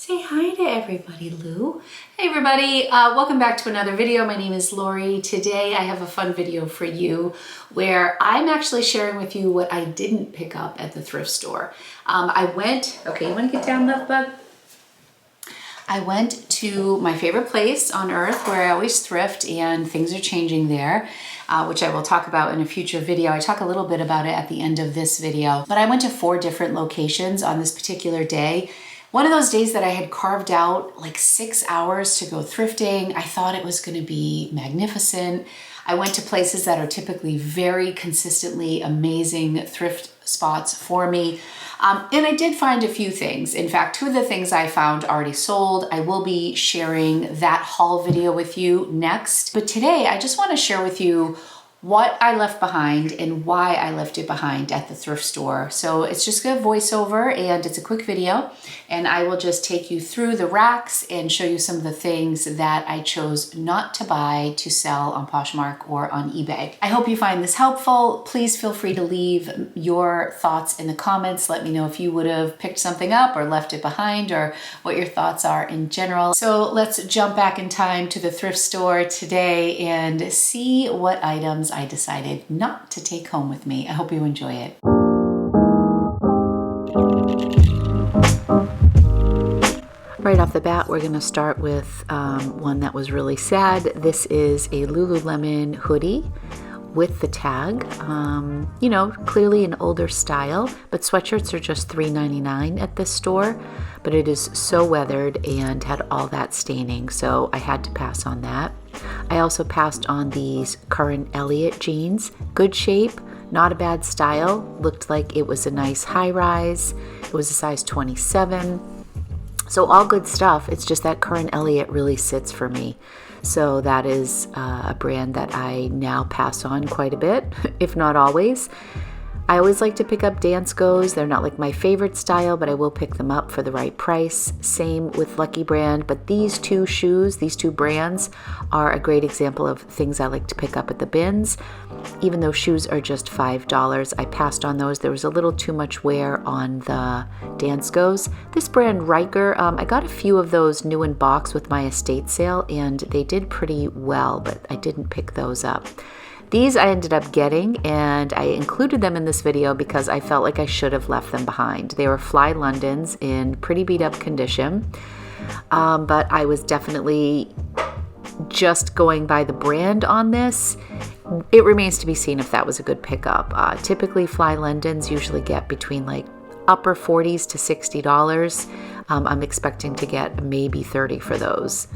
Say hi to everybody, Lou. Hey everybody, welcome back to another video. My name is Lori. Today I have a fun video for you where I'm actually sharing with you what I didn't pick up at the thrift store. Okay, you wanna get down, love bug? I went to my favorite place on earth where I always thrift, and things are changing there, which I will talk about in a future video. I talk a little bit about it at the end of this video, but I went to 4 different locations on this particular day. One of those days that I had carved out like 6 hours to go thrifting. I thought it was going to be magnificent. I went to places that are typically very consistently amazing thrift spots for me. And I did find a few things. In fact, 2 of the things I found already sold. I will be sharing that haul video with you next. But today I just want to share with you what I left behind and why I left it behind at the thrift store. So it's just a voiceover and it's a quick video, and I will just take you through the racks and show you some of the things that I chose not to buy to sell on Poshmark or on eBay. I hope you find this helpful. Please feel free to leave your thoughts in the comments. Let me know if you would have picked something up or left it behind, or what your thoughts are in general. So let's jump back in time to the thrift store today and see what items I decided not to take home with me. I hope you enjoy it. Right off the bat, we're going to start with one that was really sad. This is a Lululemon hoodie with the tag. You know, clearly an older style, but sweatshirts are just $3.99 at this store. But it is so weathered and had all that staining, so I had to pass on that. I also passed on these Current Elliott jeans. Good shape, not a bad style. Looked like it was a nice high rise. It was a size 27. So all good stuff. It's just that Current Elliott really sits for me. So that is a brand that I now pass on quite a bit, if not always. I always like to pick up Danskos. They're not like my favorite style, but I will pick them up for the right price. Same with Lucky Brand, but these 2 shoes, these 2 brands are a great example of things I like to pick up at the bins. Even though shoes are just $5, I passed on those. There was a little too much wear on the Danskos. This brand, Riker, I got a few of those new in box with my estate sale, and they did pretty well, but I didn't pick those up. These I ended up getting, and I included them in this video because I felt like I should have left them behind. They were Fly Londons in pretty beat up condition, but I was definitely just going by the brand on this. It remains to be seen if that was a good pickup. Typically Fly Londons usually get between like upper 40s to $60. I'm expecting to get maybe 30 for those.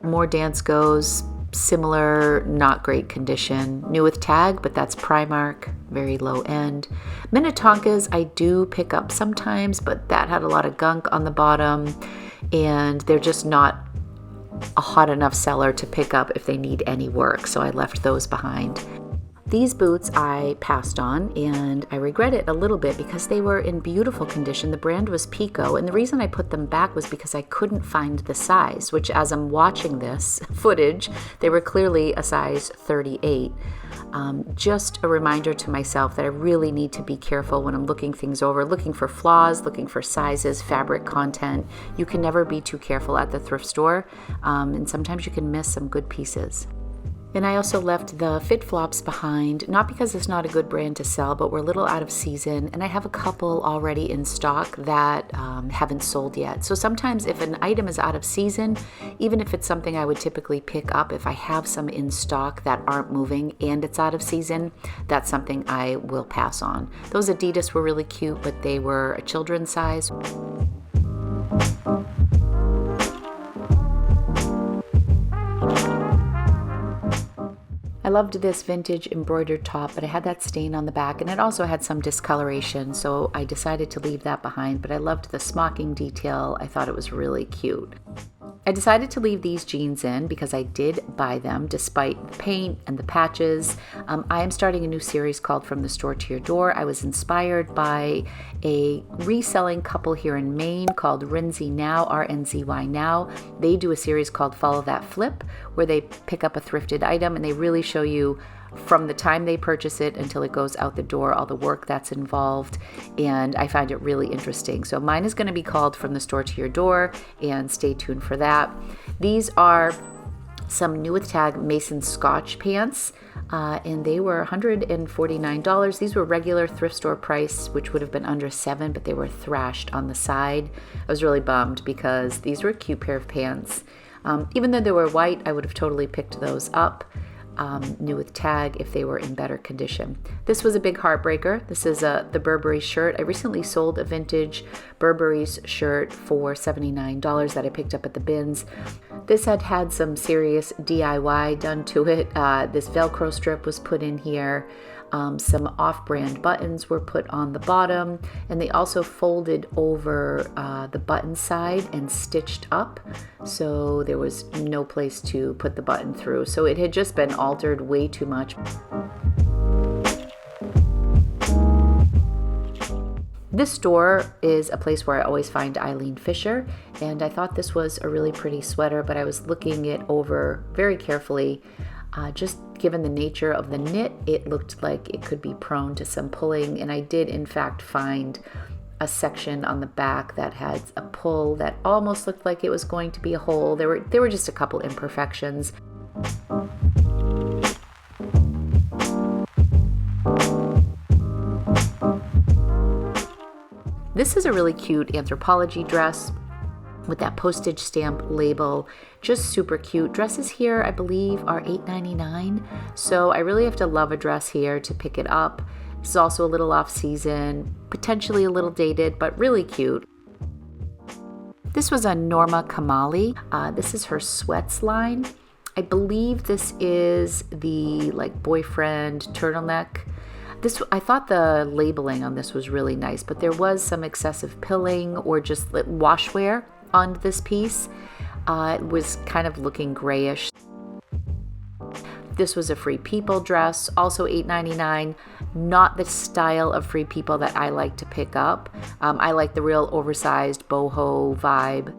More Danskos, similar, not great condition. New with tag, but that's Primark, very low end. Minnetonkas I do pick up sometimes, but that had a lot of gunk on the bottom, and they're just not a hot enough seller to pick up if they need any work, so I left those behind. These boots I passed on, and I regret it a little bit because they were in beautiful condition. The brand was Pico, and the reason I put them back was because I couldn't find the size, which as I'm watching this footage, they were clearly a size 38. Just a reminder to myself that I really need to be careful when I'm looking things over, looking for flaws, looking for sizes, fabric content. You can never be too careful at the thrift store, and sometimes you can miss some good pieces. And I also left the Fit Flops behind, not because it's not a good brand to sell, but we're a little out of season, and I have a couple already in stock that haven't sold yet. So sometimes if an item is out of season, even if it's something I would typically pick up, if I have some in stock that aren't moving and it's out of season, that's something I will pass on. Those Adidas were really cute, but they were a children's size. I loved this vintage embroidered top, but I had that stain on the back, and it also had some discoloration, so I decided to leave that behind, but I loved the smocking detail. I thought it was really cute. I decided to leave these jeans in because I did buy them despite the paint and the patches. I am starting a new series called From the Store to Your Door. I was inspired by a reselling couple here in Maine called RNZY Now, RNZY Now. They do a series called Follow That Flip, where they pick up a thrifted item and they really show you from the time they purchase it until it goes out the door, all the work that's involved, and I find it really interesting. So mine is going to be called From the Store to Your Door, and stay tuned for that. These are some new with tag Mason Scotch pants, and they were $149. These were regular thrift store price, which would have been under $7, but they were thrashed on the side. I was really bummed because these were a cute pair of pants. Even though they were white, I would have totally picked those up. New with tag if they were in better condition. This was a big heartbreaker. This is the Burberry shirt. I recently sold a vintage Burberry's shirt for $79 that I picked up at the bins. This had some serious DIY done to it. This Velcro strip was put in here. Some off-brand buttons were put on the bottom, and they also folded over the button side and stitched up, so there was no place to put the button through. So it had just been altered way too much. This store is a place where I always find Eileen Fisher, and I thought this was a really pretty sweater, but I was looking it over very carefully. Just given the nature of the knit, it looked like it could be prone to some pulling, and I did in fact find a section on the back that had a pull that almost looked like it was going to be a hole. There were just a couple imperfections. This is a really cute Anthropologie dress with that postage stamp label, just super cute. Dresses here, I believe, are $8.99, so I really have to love a dress here to pick it up. This is also a little off season, potentially a little dated, but really cute. This was a Norma Kamali. This is her sweats line. I believe this is the boyfriend turtleneck. I thought the labeling on this was really nice, but there was some excessive pilling or just washwear on this piece. It was kind of looking grayish. This was a Free People dress, also $8.99. Not the style of Free People that I like to pick up. I like the real oversized boho vibe.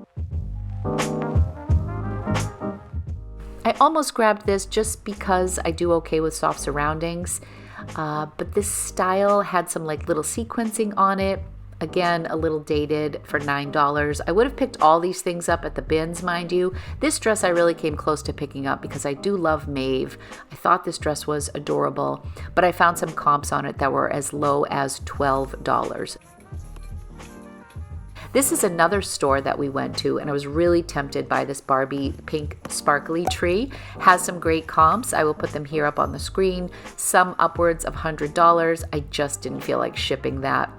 I almost grabbed this just because I do okay with soft surroundings. But this style had some little sequencing on it. Again, a little dated for $9. I would have picked all these things up at the bins, mind you. This dress I really came close to picking up because I do love Maeve. I thought this dress was adorable, but I found some comps on it that were as low as $12. This is another store that we went to, and I was really tempted by this Barbie pink sparkly tree. Has some great comps. I will put them here up on the screen. Some upwards of $100. I just didn't feel like shipping that.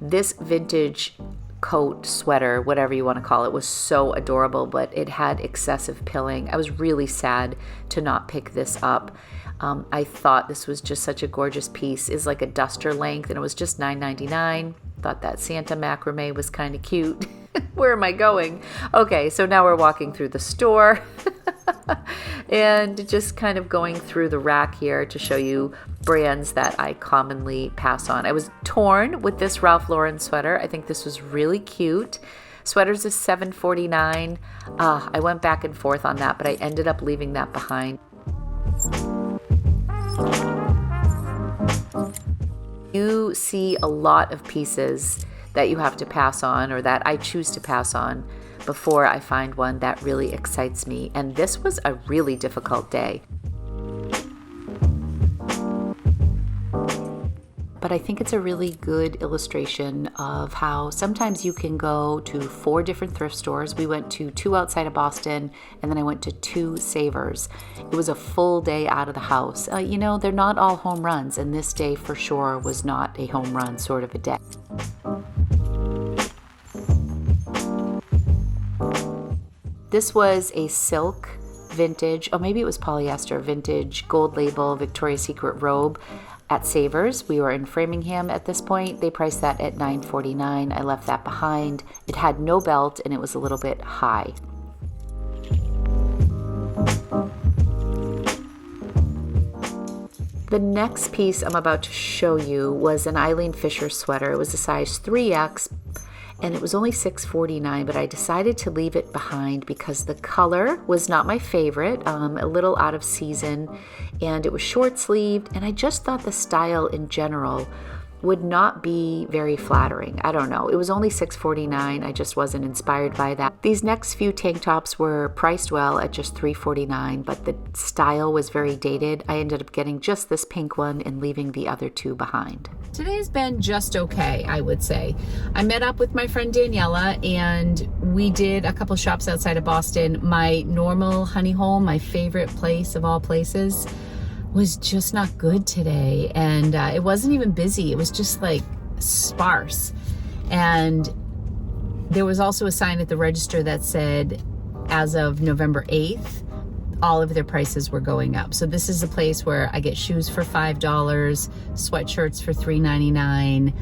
This vintage coat, sweater, whatever you want to call it, was so adorable, but it had excessive pilling. I was really sad to not pick this up. I thought this was just such a gorgeous piece. It's like a duster length, and it was just $9.99. Thought that Santa macrame was kind of cute. Where am I going? Okay, so now we're walking through the store and just kind of going through the rack here to show you brands that I commonly pass on. I was torn with this Ralph Lauren sweater. I think this was really cute. Sweaters is $7.49. I went back and forth on that, but I ended up leaving that behind. You see a lot of pieces that you have to pass on, or that I choose to pass on, before I find one that really excites me. And this was a really difficult day. But I think it's a really good illustration of how sometimes you can go to 4 different thrift stores. We went to 2 outside of Boston, and then I went to 2 Savers. It was a full day out of the house. They're not all home runs, and this day for sure was not a home run sort of a day. This was a silk vintage, maybe it was polyester vintage gold label Victoria's Secret robe. at Savers. We were in Framingham at this point. They priced that at $9.49. I left that behind. It had no belt and it was a little bit high. The next piece I'm about to show you was an Eileen Fisher sweater. It was a size 3X and it was only $6.49, but I decided to leave it behind because the color was not my favorite, a little out of season, and it was short sleeved, and I just thought the style in general would not be very flattering. I don't know. It was only $6.49. I just wasn't inspired by that. These next few tank tops were priced well at just $3.49, but the style was very dated. I ended up getting just this pink one and leaving the other two behind. Today's been just okay, I would say. I met up with my friend Daniela and we did a couple shops outside of Boston. My normal honey hole, my favorite place of all places, was just not good today, and it wasn't even busy. It was just like sparse, and there was also a sign at the register that said as of November 8th all of their prices were going up. So this is a place where I get shoes for $5, sweatshirts for $3.99.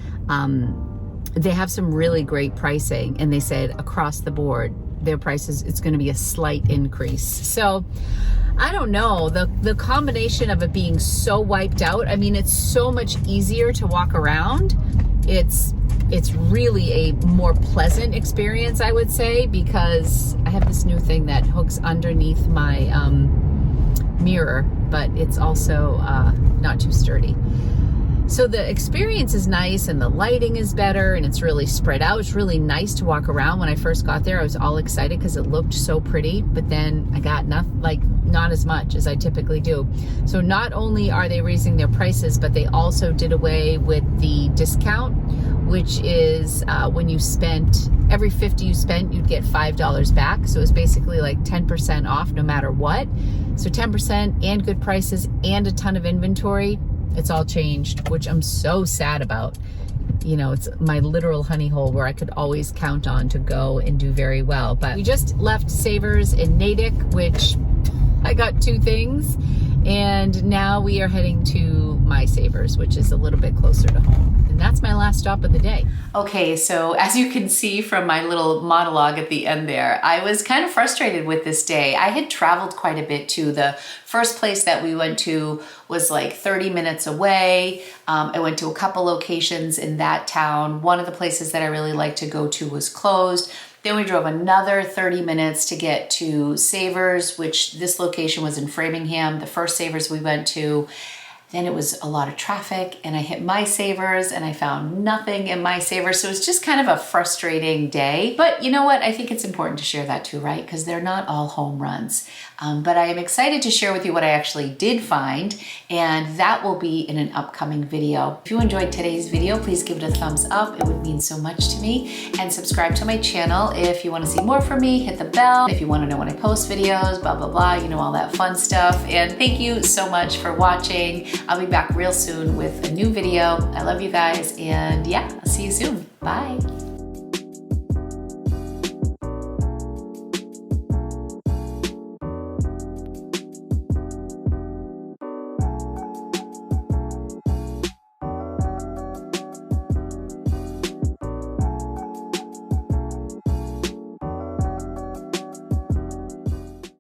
They have some really great pricing, and they said across the board their prices, it's going to be a slight increase. So I don't know, the combination of it being so wiped out, I mean, it's so much easier to walk around. It's really a more pleasant experience, I would say, because I have this new thing that hooks underneath my mirror, but it's also not too sturdy. So the experience is nice and the lighting is better and it's really spread out. It's really nice to walk around. When I first got there, I was all excited because it looked so pretty, but then I got not as much as I typically do. So not only are they raising their prices, but they also did away with the discount, which is when you spent, every $50 you spent, you'd get $5 back. So it's basically like 10% off no matter what. So 10% and good prices and a ton of inventory. It's all changed, which I'm so sad about. You know, it's my literal honey hole where I could always count on to go and do very well. But we just left Savers in Natick, which I got 2 things. And now we are heading to my Savers, which is a little bit closer to home. And that's my last stop of the day. Okay, so as you can see from my little monologue at the end there, I was kind of frustrated with this day. I had traveled quite a bit too. The first place that we went to was like 30 minutes away. I went to a couple locations in that town. One of the places that I really liked to go to was closed. Then we drove another 30 minutes to get to Savers, which this location was in Framingham, the first Savers we went to. Then it was a lot of traffic and I hit my Savers and I found nothing in my Savers. So it was just kind of a frustrating day. But you know what? I think it's important to share that too, right? Because they're not all home runs. But I am excited to share with you what I actually did find, and that will be in an upcoming video. If you enjoyed today's video, please give it a thumbs up. It would mean so much to me. And subscribe to my channel if you want to see more from me. Hit the bell if you want to know when I post videos, blah, blah, blah, you know, all that fun stuff. And thank you so much for watching. I'll be back real soon with a new video. I love you guys, and yeah, I'll see you soon. Bye.